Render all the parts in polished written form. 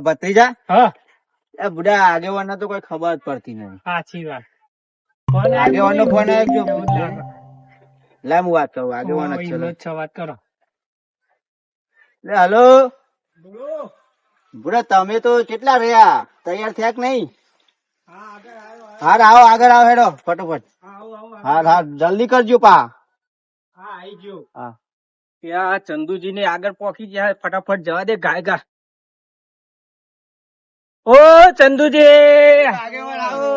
ભત્રીજા હા એ બુડા આગેવાન તો કોઈ ખબર જ પડતી નહીં. સાચી વાત. આગેવાન નો ફોન આવ્યો એવું જ લાગે. લે હું વાત કરું આગેવાન જ છે. એમનો જ છે, વાત કરો. હલો બુડા તમે તો કેટલા રહ્યા તૈયાર થયા કે નહીં? હા આવો આગળ આવો હેડો ફટોફટ. હા જલ્દી કરજો પા. હા આઈ ગયો. હા ત્યાં ચંદુજી ને આગળ પહોંચી ગયા, ફટાફટ જવા દે ગાય ગા. ઓ ચંદુજી આગેવાન આવો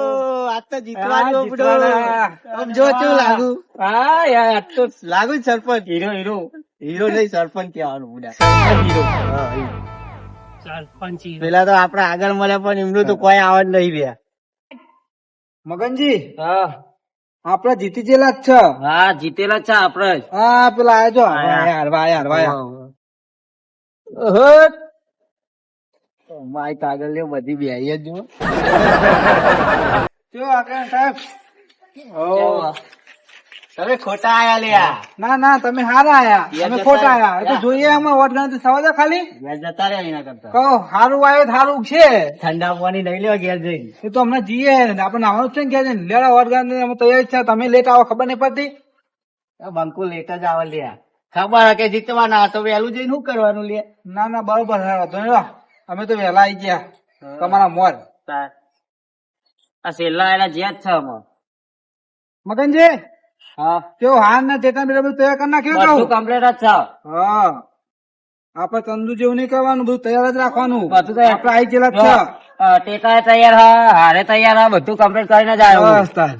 આજ તો જીતવાનું હા, બુડો. જીતવાના. આમ જો કેવું લાગુ હા યાર આજ તો લાગુ જ સરપંચ હીરો હીરો હીરો નહીં સરપંચ કહેવાનું બુડા. હીરો હા, હીરો. સરપંચ હીરો. પેલા તો આપડે આગળ મળ્યા પણ એમનું તો કોઈ આવડ નહીં રહ્યા. મગનજી હા આપડે જીતી ગયેલા જ છે. હા જીતેલા છે આપડે જ. હા પેલા આજો માઈક આગળ લ્યો બધી બેહી જ જુઓ. સાહેબ તમે ખોટા આયા લ્યા. ના ના તમે હારા આયા, યાર તમે જતા ખોટા રહ્યા. આયા. એ તો જોઈએ અમે વોટ ગણતરી થવા દો ખાલી. ઘેર જતા રહ્યા એના કરતા. કહો હારું આવ્યો તો હારું છે. ઠંડા પાણી લઈ લ્યો ઘેર જઈને. એ તો હમણાં જઈએ આપણે નાવાનું છે ને ક્યાં જઈને લેડા વોટ ગણતરી અમે તૈયાર જ છે. તમે લેટ આવો ખબર નહીં પડતી. બંકુ લેટ જ આવે લ્યા. ખબર કે જીતવાના તો વહેલું જઈને શું કરવાનું લે. ના ના બરોબર છે. વાંધો નહીં લો. અમે તો વહેલા આવી ગયા તમારા મોર. આ છેલ્લા એના જ્યાં જ છે અમે. મગનજી હા કેવું હાર ને ટેટા બરાબર તૈયાર કરી નાખ્યો બધું કહું. કમ્પ્લીટ જ છે. હા આપડે ચંદુ જેવું નહીં કરવાનું, બધું તૈયાર જ રાખવાનું. બધું તૈયાર. આપડે આવી ગયેલા જ છે. ટેકા તૈયાર હા હારે તૈયાર હા બધું કમ્પ્લીટ કરીને જ આવ્યો. બસ તાર.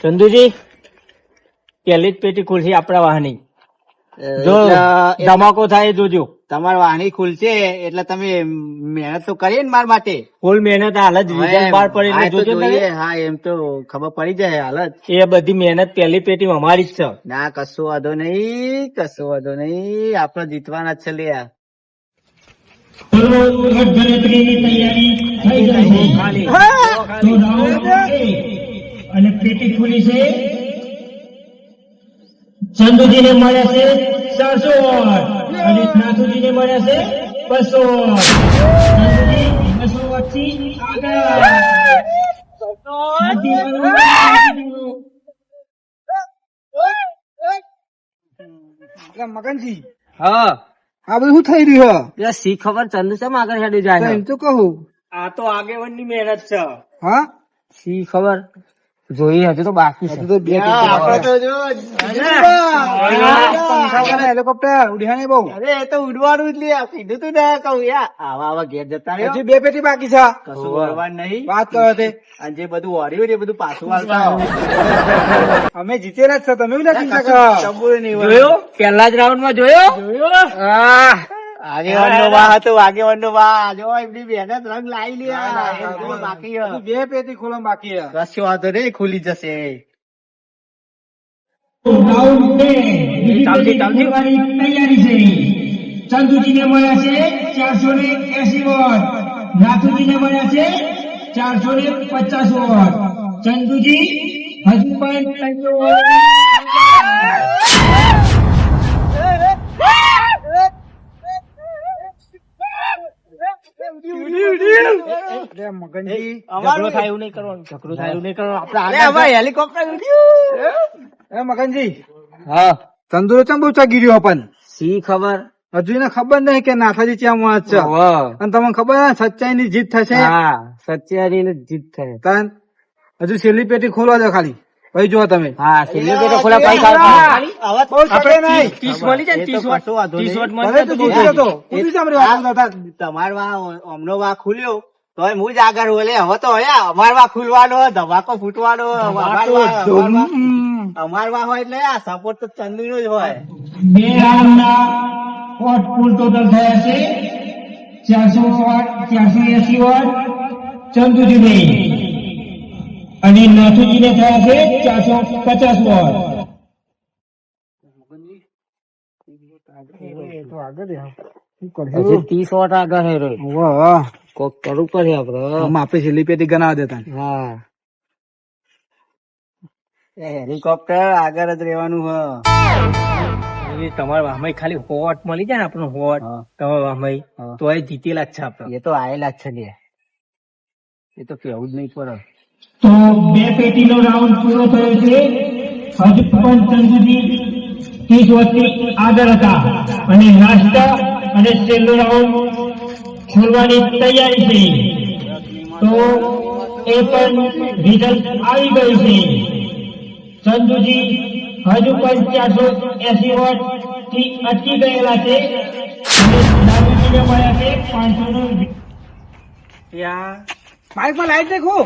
ચંદુજી પેલી જ પેટી ખુલશે આપડા વાહની. જો એટલે- ધમાકો થાય એ જોજો. તમારી વાણી ખુલશે એટલે તમે મહેનત તો કરીએ ને મારા માટે. ફૂલ મહેનત હાલ જ રિઝલ્ટ બહાર પડે હા, એટલે એ તો જોજો જોઈએ. તમે. હા એમ તો ખબર પડી જાય હાલ જ. એ બધી મહેનત પહેલી પેટી અમારી જ છે. ના કશું વાંધો નહીં કશું વાંધો નહીં આપડે જીતવાના જ છે લ્યા. ખાલી. અને પેટી ખુલી છે. ચંદુજીને મળ્યા છે 400 વોટ અને નાથુજીને મળ્યા છે 200 વોટ. ચંદુજી 200 વોટથી એટલે મગનજી હા આ બધું શું થઈ રહ્યું પેલા શી ખબર ચંદુ શેમ આગળ હેડી છે? જાય એમ તો કહું. આ તો આગેવાન ની મહેનત છે. હા શી ખબર જોઈએ હજુ તો બાકી છે. હજુ તો બે આપણે તો જો હેલિકોપ્ટર ઉડ્યા નહીં બહુ. અરે એ તો ઉડવાનું જ લ્યા કીધું તું ને કહું યાર આવા આવા ઘેર જતા રહ્યો હજી બે પેટી બાકી છે. કશું વળવાનું નહીં. વાત કરો તે અને જે બધું વર્યું ને એ બધું પાછું વાળતા આવો. અમે જીતેલા જ છે. તમે એવું ના ચિંતા કરો. ચંબુરે નહીં વળે. જોયો પહેલા જ રાઉન્ડ માં જોયો. આગેવાનનો વાહ હતો આગેવાનનો વાહ જો એમની મહેનત રંગ લાવી લ્યા એ બધું બાકી હજુ બે પેટી ખોલવા બાકી છે. કશું વાંધો નહીં ખુલી જશે. રાઉન્ડ 2 બીજી પેટી ખોલવાની તૈયારી છે. ચંદુજીને મળ્યા છે 480 વોટ. નાથુજીને મળ્યા છે 450 વોટ. ચંદુજી હજુ પણ 300 વોટ. અરે મગનજી ઝઘડો થાય એવું નહીં કરવાનું. ઝઘડો થાય એવું નહીં કરવાનું. અરે હવે હેલિકોપ્ટર ઉડ્યું. એ મગનજી હા તંદુરો ચમ બહુ ચગી રહ્યો પણ શી ખબર. હજુ એને ખબર નહીં કે નાથાજી ક્યાં મોત છે. અને તમને ખબર છે સચ્ચાઈ ની જીત થશે. હા સચ્ચાઈ ને જીત થાય. તાન હજુ છેલ્લી પેટી ખોલવા દો ખાલી ભાઈ જો તમે. હા છેલ્લી પેટો ખોલા પાઈ ખાવા. બહુ ચગે નહીં. 30 મળી જાય ને, 30 વોટ. 30 વોટ મળી ભલે જાય તો તો બહુ જીતી થાય. જતો. ઉડી જામરી વાત કરતા હતા. તમારો વાહ અમનો વાહ ખુલ્યો તોય હું જ આગળ બોલે હવે તો હયા અમાર વાહ ખુલવાનો ધમાકો ફૂટવાનો અમાર વાહ હોય એટલે આ સપોર્ટ તો ચંદુ નો જ હોય. બે રાઉન્ડના વોટ કુલ ટોટલ થયા છે 400 વોટ 480 વોટ ચંદુજીને અને નાથુજીને થયા છે 450 વોટ. એ તો આગળ રહ્યા. શું હજી કરશું? 30 વોટ આગળ હે રે. વાહ, વાહ. કોક કરવું પડે આપડે. આમાં આપણે છેલ્લી પેટી ગણાવ દેતા. હા હેલિકોપ્ટર આગળ જ રેવાનું હ. ચંદુજી તમારા વામય ખાલી હોટ મળી જાય ને આપણો હોટ હા. તમારા વામય હા. તો એ જીતેલા જ છે આપણે. એ તો આયેલા જ છે લે, એ તો કેવું જ નહીં પડે. તો 2 પેટીનો રાઉન્ડ પૂરો થયો છે. હજુ પણ ચંદુજી 30 વોટથી આગળ હતા અને લાસ્ટ અને છેલ્લો રાઉન્ડ ખોલવાની તૈયારી છે. તો એ પણ રિઝલ્ટ આવી ગયું છે. ચંદુજી હજુ પણ 480 વોટ થી અટકી ગયેલા છે અને નાનુજીને મળ્યા છે 500 યા બાઈક પર લાઈટ દેખો,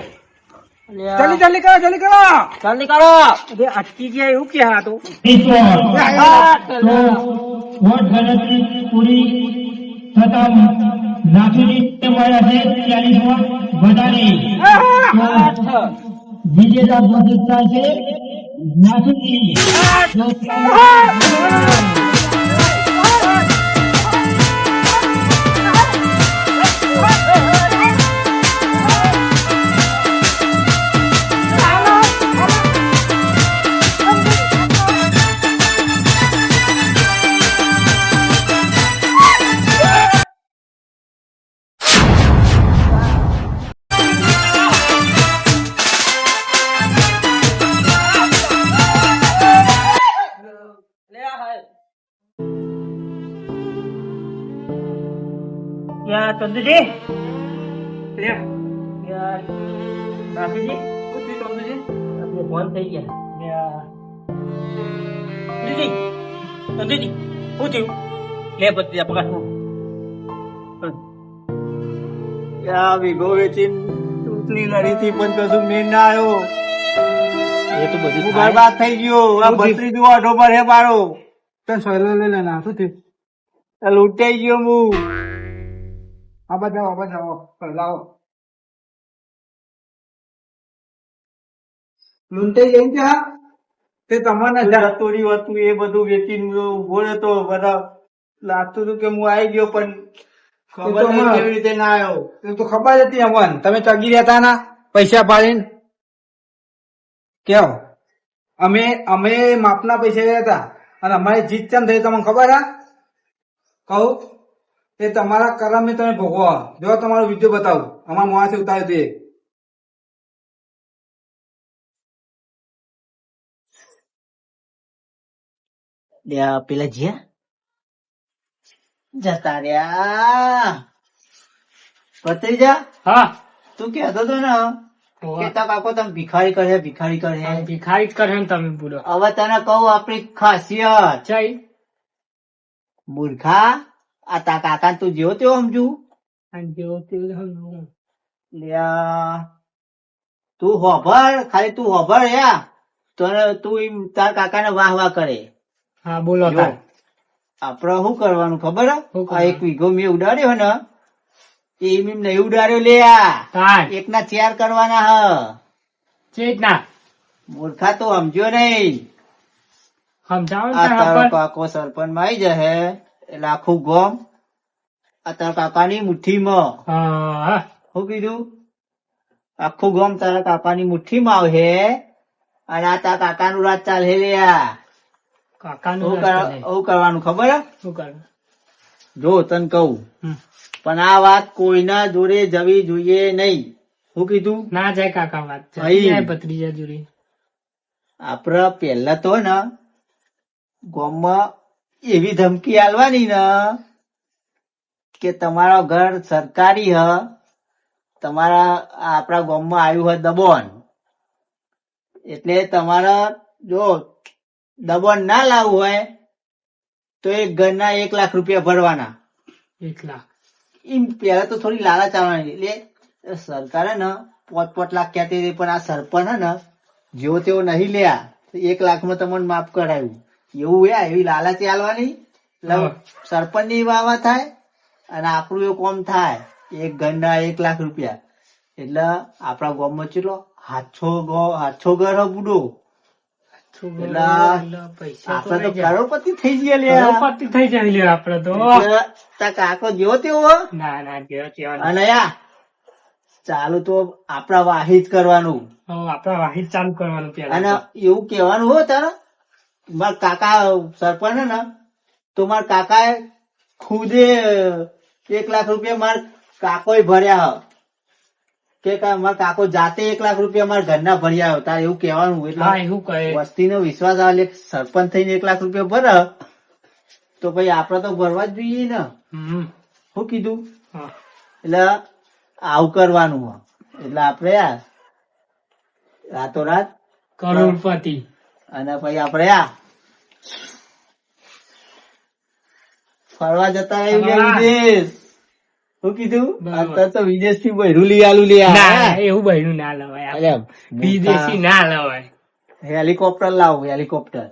અલ્યા. જલ્દી જલ્દી કરો, જલ્દી કરો. જલ્દી કરો. અરે અટકી ગયા એવું કે આ તો. 30 વોટ. તો વોટ ગણતરી પૂરી થતા નાથુજીને મળ્યા છે 40 વોટ વધારે. તો વિજેતા ઘોષિત થાય છે નાથુજી. યા ચંદુજી લે યાર નાથુજી આપણે ફોન થઈ ગયા. યા ચંદુજી ચંદુજી શું થયું? લે બધી આ પકડ. ત્યાં વીઘો વેચી ચૂંટણી લડી હતી પણ કશું મેળ ના આવ્યો. એ તો બધું હું થાય. બરબાદ થઈ ગયો. આ ભત્રીજો આઢો પર હે મારો. તને સોયલો લઈ લે ના, શું થયું? આ લૂંટાઈ ગયો હું. આ બાજુ આવો, આ બાજુ આવો, લાવો. લૂંટાઈ જઈને છે હા? તે તમને જતોરી હતું એ બધું વેચીને ઉભો રહેતો. બધા લાગતું હતું કે હું આવી ગયો પણ ખબર એ તો નહીં અમાર- કેવી રીતે ના આવ્યો. એ તો ખબર હતી અમન, તમે ચગી રહેતા ના પૈસા પાડીને. કેવો અમે માપના પૈસા રહ્યા હતા અને અમારી જીત કેમ થઈ તમને ખબર હા? કહું એ તમારા કરમ ને તમે ભોગવો. જો તમારો વિડીયો બતાવું, અમારા મોંથી ઉતાર્યું તે. પેલા જ્યાં જતા રહ્યા. ભત્રીજા હા તું કહેતો હતો ને કે તારા કાકો તમે ભિખારી કરે ભિખારી કરે. ભિખારી જ કરે ને તમે બોલો. હવે તને કહું આપણી ખાસિયત. ચાઈ મૂર્ખા આ તા કાકા તું જેવો તેવો સમજુ. અને જેવો તેવો સમજવું. લ્યા તું હોભળ, ખાલી તું હોભળ યા તને તું એમ તાર કાકા ને વાહ વાહ કરે. હા બોલો જો, તાર. આપડે શું કરવાનું ખબર હે? શું આ એક કરવાનું? વીઘો મેં ઉડાડ્યો ને એમ નહીં ઉડાડ્યો લ્યા. તાર એક ના 4 કરવાના હ. ચેત ના મૂર્ખા તો સમજ્યો નહીં. સમજાવો ને આ તાર તારો પર. કાકો સરપંચ માં આવી જશે એટલે આખું ગોમ આ તારા કાકાની મુઠ્ઠીમાં. હા શું કીધું? આખું ગોમ તારા કાકાની મુઠ્ઠીમાં આવશે અને આ તારા કાકાનું રાજ ચાલે લ્યા. કાકાનું શું રાજ ચાલે. શું કરવાનું ખબર હે? શું કરવું? જો તને કહું હમ. પણ આ વાત કોઈના જોડે જવી જોઈએ નહીં. શું કીધું? ના જાય કાકા વાત ભાઈ. જાય ભત્રીજા જોડે. આપડે પેલા તો ને ગામમાં એવી ધમકી આલવાની ને કે તમારો ઘર સરકારી હ, તમારા આપણા ગામમાં આવ્યું હોય દબોન, એટલે તમારા જો દબોન ના લાવવું હોય તો એક ઘરના 1 લાખ રૂપિયા ભરવાના. 1 લાખ. એમ પેલા તો થોડી લાલચ આવવાની. એટલે સરકારે ને 5-5 લાખ કહેતી હતી પણ આ સરપંચ હે ને જેવો તેવો નહીં લ્યા 1 લાખમાં તમને માફ કરાયું. એવું એવી લાલચ આલવાની એટલે હા. સરપંચ ની વાવા થાય અને આપણું એવું કોમ થાય. એક ઘરના 1 લાખ રૂપિયા એટલે આપણા ગામમાં ચેટલો 700 ઘર હ બુડો. પૈસા આપડે તો કરોડપતિ થઈ ગયા લ્યા. કરોડપતિ થઈ જાય લ્યો આપડે તો. એટલે તાર કાકો જેવો તેવો હ. ના ના જેવો તેવો નહીં. અને યા ચાલુ તો આપડા વાહિત કરવાનું. હવે આપડે વાહિદ ચાલુ કરવાનું પેલા અને તો. એવું કેવાનું હોય તારે મારા કાકા સરપંચ હે ને તો મારા કાકાએ ખુદે 1 લાખ રૂપિયા મારા કાકોએ ભર્યા કે મારા કાકો જાતે 1 લાખ રૂપિયા મારા ઘરના ભર્યા આવ્યો. તારે એવું કહેવાનું. હા એટલે એવું કહે. વસ્તીનો વિશ્વાસ આવે એટલે સરપંચ થઈને 1 લાખ રૂપિયા ભરે તો ભાઈ આપડે તો ભરવા જ જોઈએ ને. શું કીધું? હા. એટલે આવું કરવાનું હોય. એટલે આપડે રાતોરાત કરોડપતિ. અને પછી આપડે ફરવા જતા રહીએ વિદેશ. શું કીધું? બરાબર. અત્યારે તો વિદેશ થી બહેરું લઈ આલું લે. ના એવું બહેરું ના લવાય. અલ્યા, વિદેશી ના લવાય. હેલિકોપ્ટર લાવું હેલિકોપ્ટર.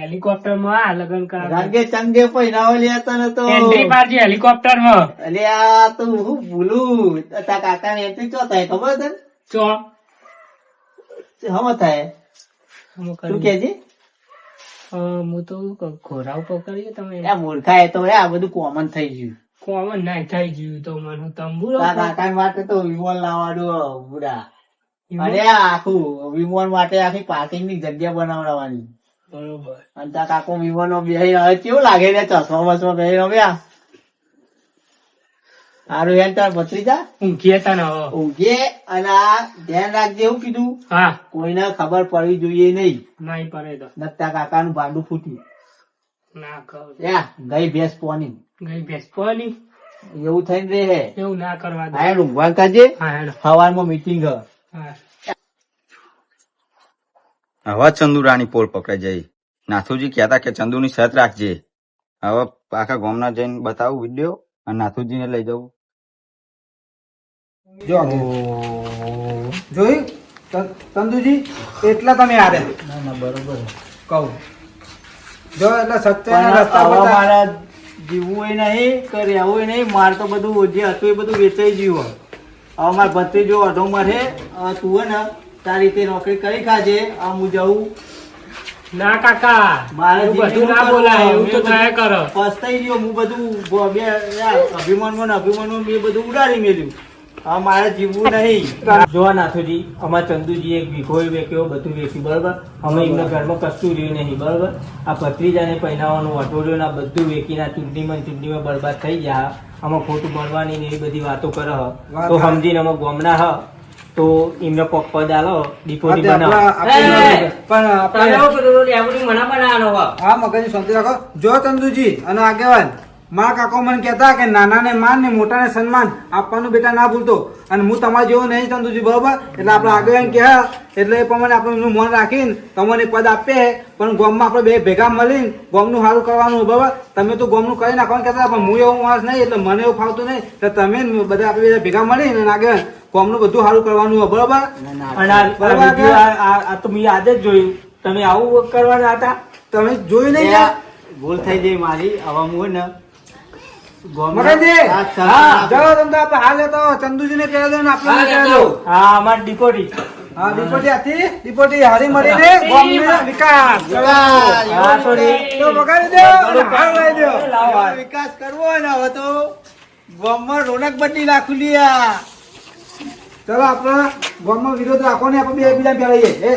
હેલિકોપ્ટર માં આ લગન કરાવે. રંગે ચંગે પહેરાવો લેતા ને તો એન્ટ્રી મારજે હેલિકોપ્ટર માં. અલે આ તો હું ભૂલું. તારા કાકા ને એન્ટ્રી ચો થાય ખબર તને? ચો હમ થાય તું કેજે. હું તો ઘોડા ઉપર કરીએ તમે. આ મૂર્ખા એ તો આ બધું કોમન થઈ ગયું. કોમન ના થઈ ગયું તો મને તંબુરો. તારા કાકા માટે તો વિમોન લાવવાનું બુડા. અરે આ આખું વિમોન માટે આખી પાર્કિંગ ની જગ્યા બનાવડાવવાની. બરોબર. અને તારા કાકો વિમોનો બે હવે કેવું લાગે છે ચશ્મા બસમાં બે રમ્યા. સારું યાર તાર ભત્રીજા ઊંઘીએ તા ને હવે. ઊંઘે. અને આ ધ્યાન રાખજે. એવું કીધું હા કોઈને ખબર પડવી જોઈએ નહીં. નહીં પડે તો નકતા કાકા નું ભાંડું ફૂટ્યું. ના કહું. ગઈ ભેંસ પોની ગઈ બેસવાની એવું થઈને રે. એવું ના કરવા દે. હા ઊંઘવા કરજે. હા હેડો. સવારમાં મીટિંગ હા હવે ચંદુરાની પોલ પકડાઈ જાય. નાથુજી કહેતા કે ચંદુની શરત રાખજે. હવે આખા ગામના જઈને બતાવું વિડીયો અને નાથુજીને લઈ જવું. જો જોયું ચંદુજી એટલા તમે હારે ના ના બરોબર. કહું જો એટલે સત્યના પણ રસ્તા આવા પર મારા જીવવું નહીં કે રહેવું નહીં. મારે તો બધું જે હતું એ બધું વેચાઈ ગયું. હવે મારા ભત્રીજો અઢો મરે. તું હે ને તારી રીતે નોકરી કરી ખાજે. હું જવું. ના કાકા મારે એવું જીવન બધું ના કરવું. બોલાય. એવું તો મેં થયા કરો. પસ્તાઈ ગયો. હું બધું અભિમાનમાં ને અભિમાનમાં મેં બધું ઉડાડી મેલ્યું. હવે મારે જીવવું નહીં. જો નાથુજી અમારા ચંદુજી એક વીઘો વેચ્યો બધું વેચ્યું બરોબર. અમે એમના ઘરમાં કશું રહ્યું નહીં બરોબર. આ ભત્રીજાને પહેરાવાનું અટોડ્યો ને આ બધું વેચીને ચૂંટણીમાં બરબાદ થઈ ગયા. આમાં ખોટું ભણવાની ને એવી બધી વાતો કરે હ. તો સમજીને અમે ગોમના હ તો એમને કોક પદ આલો ડિપોઝિટ બનાવો. પણ આપણે હા મગજની શાંતિ રાખો. જો ચંદુજી અને આગેવાન મારા કાકો મને કહેતા કે નાના ને માન ને મોટા ને સન્માન આપવાનું બેટા ના ભૂલતો. અને હું તમારા જેવો નહીં ચંદુજી બરોબર. એટલે આપણે આગેવાન કહે એટલે એ પ્રમાણે આપણે એનું મન રાખીને તમને પદ આપે. પણ ગામમાં આપણે બે ભેગા મળીને ગામનું સારું કરવાનું બરોબર. તમે તો ગામનું કરી નાખવાનું કહેતા પણ હું એવો માણસ નહીં એટલે મને એવું ફાવતું નહીં. એટલે તમે બધા આપણે બધા ભેગા મળીને આગેવાન ગામનું બધું સારું કરવાનું હોય બરોબર. અને આ તો મેં આજે જ જોયું. તમે આવું કરવાના હતા. તમે જોયું નહીં યાર? ભૂલ થઈ ગઈ મારી. હવે હું ને મગનજી હા જાઓ તમે તો આપણે હાલ તો ચંદુજી ને કહી દો ને આપણે કહી દો. હા અમાર ડિપોટી. હા ડિપોટી આથી ડિપોટી હારી મળીને ગામનો વિકાસ હા, sorry. તો બગાડી દો હાર લઈ દો. વિકાસ કરવો હોય ને હવે તો ગામમાં રોનક બદલી નાખું લ્યા. ચલો આપણે ગામમાં વિરોધ રાખો ને આપણે બે બીજા ફેરાઈએ એ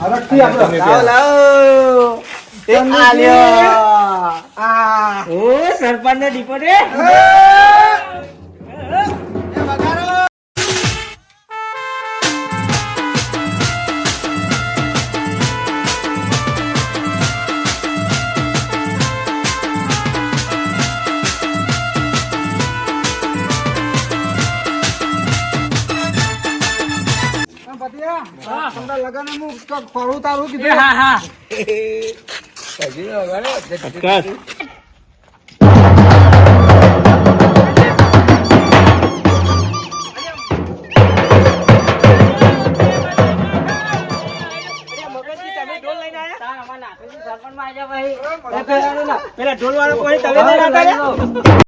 હરખથી આપણે લાવો લાવો. એ આ લ્યો. આ ઓ સરપંચ ને ડિપોટી. લગન હું ફરું તારું એ કીધું. હા હા પેલા ઢોલ વાળો કોઈ તમે નહીં નાખતા?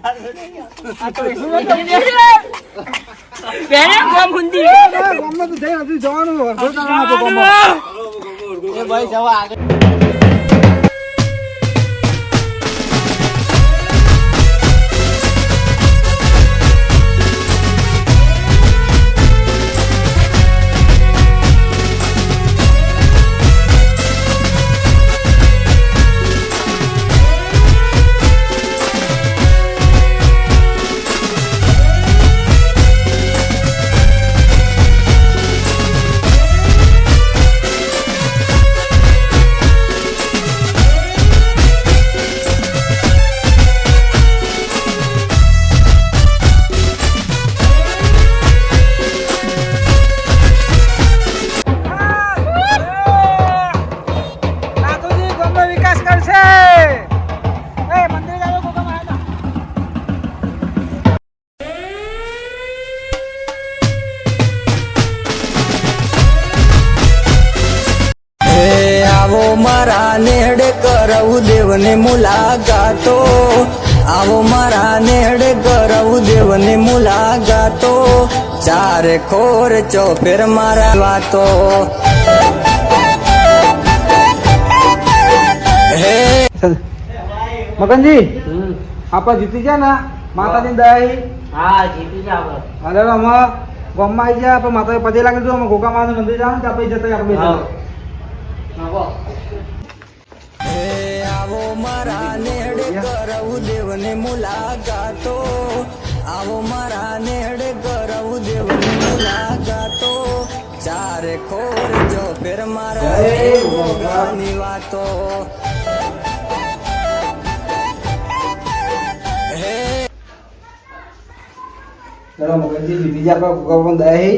આ તો શું હતું? બેરે કોમ હુંદી. ગામમાં તો જઈ હજુ જવાનું અડધો કલાક હતો ગામમાં. એ ભાઈ જવા આગળ નાથુજી ગામનો વિકાસ કરશે. એ મંદિર જાવ કોકા મહારાજ. આવો મારા નેહડે કરવું દેવને મુલાકાતો આવો મારા નેહડે કરવું દેવને મુલાકાતો ચારે ખોર ચોફેર મારા વાતો હે મગનજી આપણે જીતી ગયા ને માતાજી દયા. હા જીતી જાવ અરે અમે ગામમાં આવી ગયા પણ માતા પગે લાગી દઉં અમે ગોગા માનું મંદિર જાવ ને આપણે જતા આપણે હે આવો મારા નેહડે કરવું દેવને મુલાકાતો આવો મારા નેહડે કરવું દેવને મુલાકાતો ચારે ખોર જો ફેર મારા ભોગાની વાતો હે ચલો મગનજી જીતી ગયા આપણે ગોગા દયા.